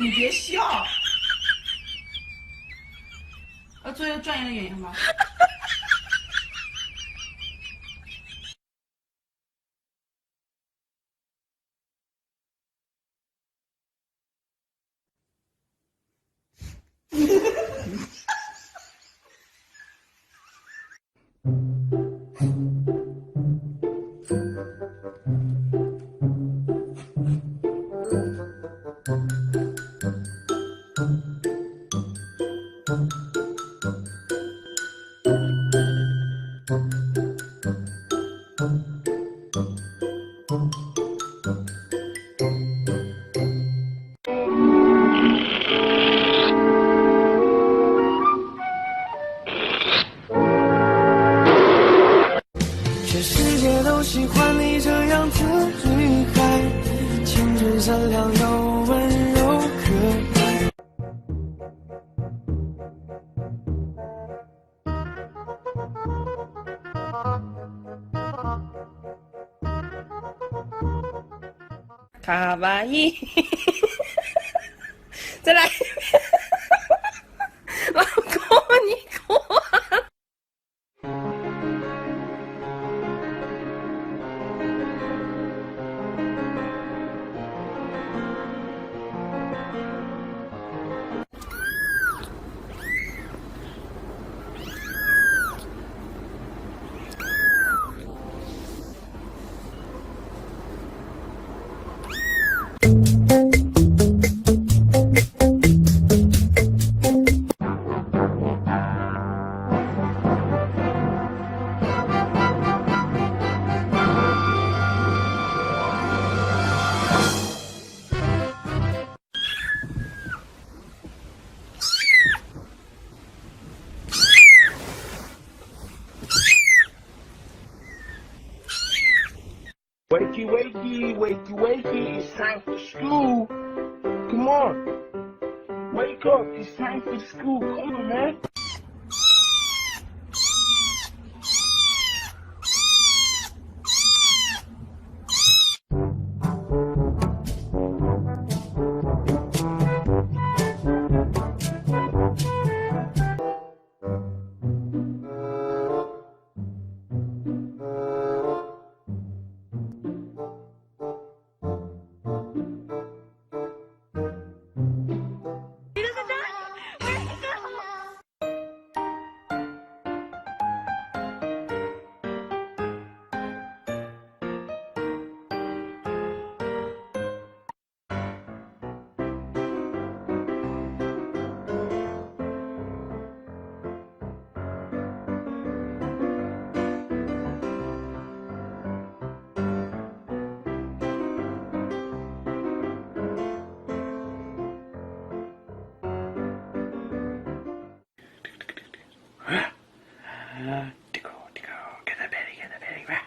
你别笑。做一个专业的演员吧。全世界都喜欢你这样子女孩，清纯善良又温柔可爱。卡哇伊，再来。老公，你过。Wakey, wakey, wakey, wakey, it's time for school. Come on. Wake up, it's time for school. Come on, man. Get the belly, right?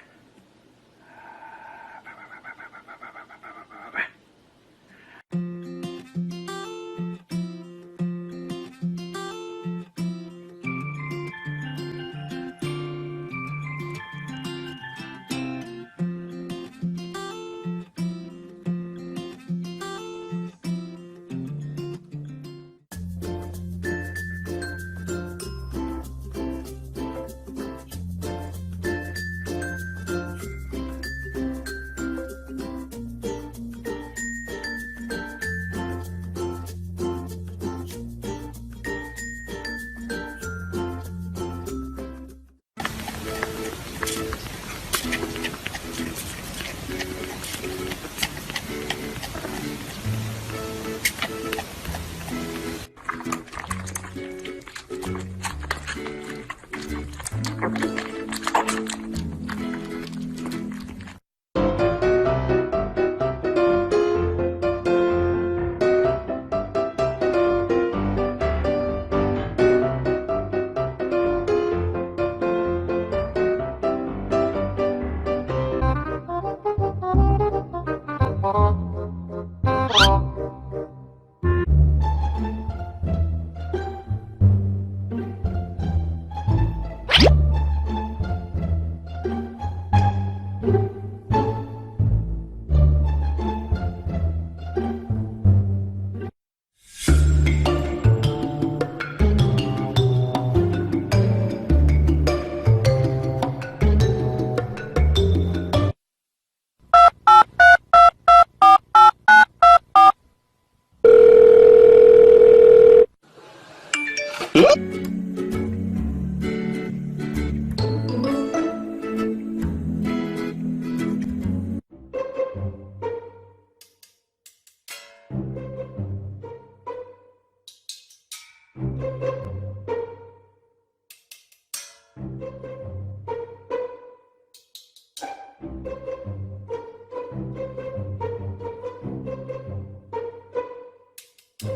You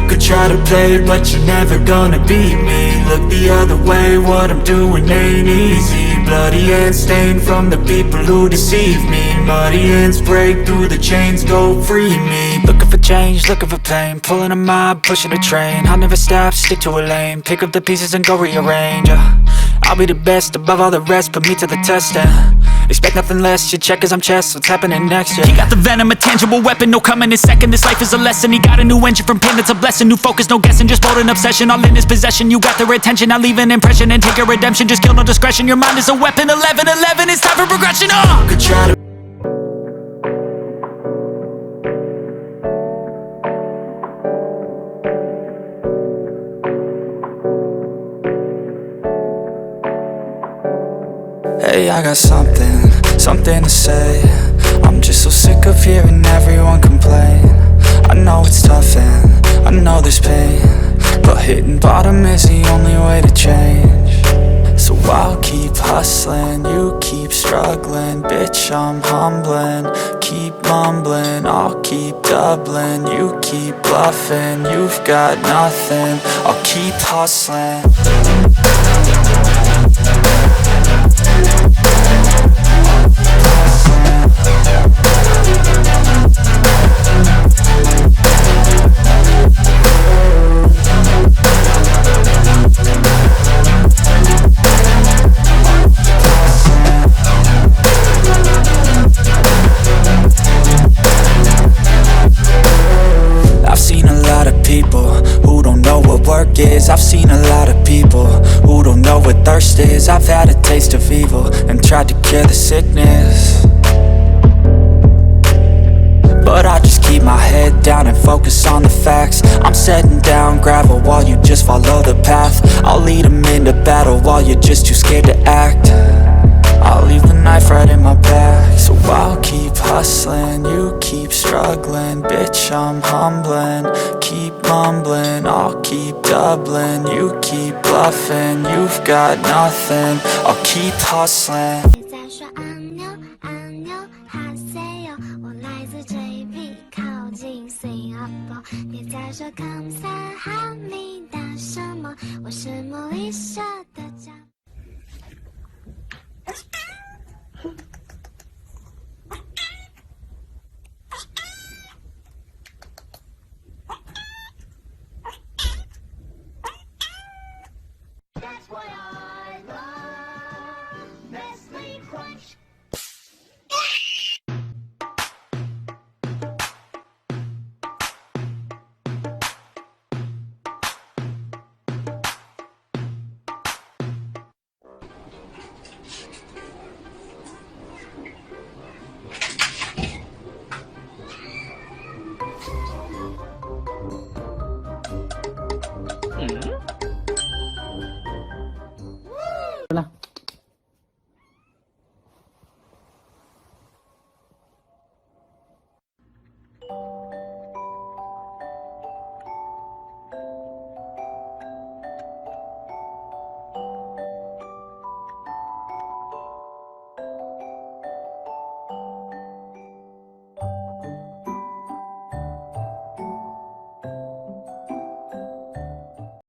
could try to play, but you're never gonna beat me. Look the other way, what I'm doing ain't easy. Bloody hands stained from the people who deceive me. Muddy hands break through the chains, go free me. Looking for change, looking for pain, pulling a mob, pushing a train. I'll never stop, stick to a lane, pick up the pieces and go rearrange. I'll be the best above all the rest, put me to the test and expect nothing less, your check as I'm chess, what's happening next, yeah. He got the venom, a tangible weapon, no coming in second. This life is a lesson, he got a new engine from pain, it's a blessing. New focus, no guessing, just bold and obsession. All in his possession, you got their attention. I'll leave an impression and take your redemption. Just kill, no discretion, your mind is a weapon. 11-11, it's time for progression, Could try to Hey, I got something to say. I'm just so sick of hearing everyone complain. I know it's tough and I know there's pain, but hitting bottom is the only way to change. So I'll keep hustling, you keep struggling. Bitch, I'm humbling, keep mumbling. I'll keep doubling, you keep bluffing. You've got nothing, I'll keep hustling. I've seen a lot of people who don't know what work is. I've seen a lot of people who don't know what thirst is. I've had a taste of evil and tried to cure the sickness, but I just keep my head down and focus on the facts. I'm setting down gravel while you just follow the path. I'll lead them into battle while you're just too scared to act. I'll leave the knife right in my back. So I'll keep hustling, you keep struggling. Bitch, I'm humbling, keep mumbling. I'll keep doubling, you keep bluffing. You've got nothing, I'll keep hustling. 你在说昂牛昂牛哈塞哟，我来自 JP 靠近 Singapore。你在说 Come say 哈密达什么？我是莫里舍。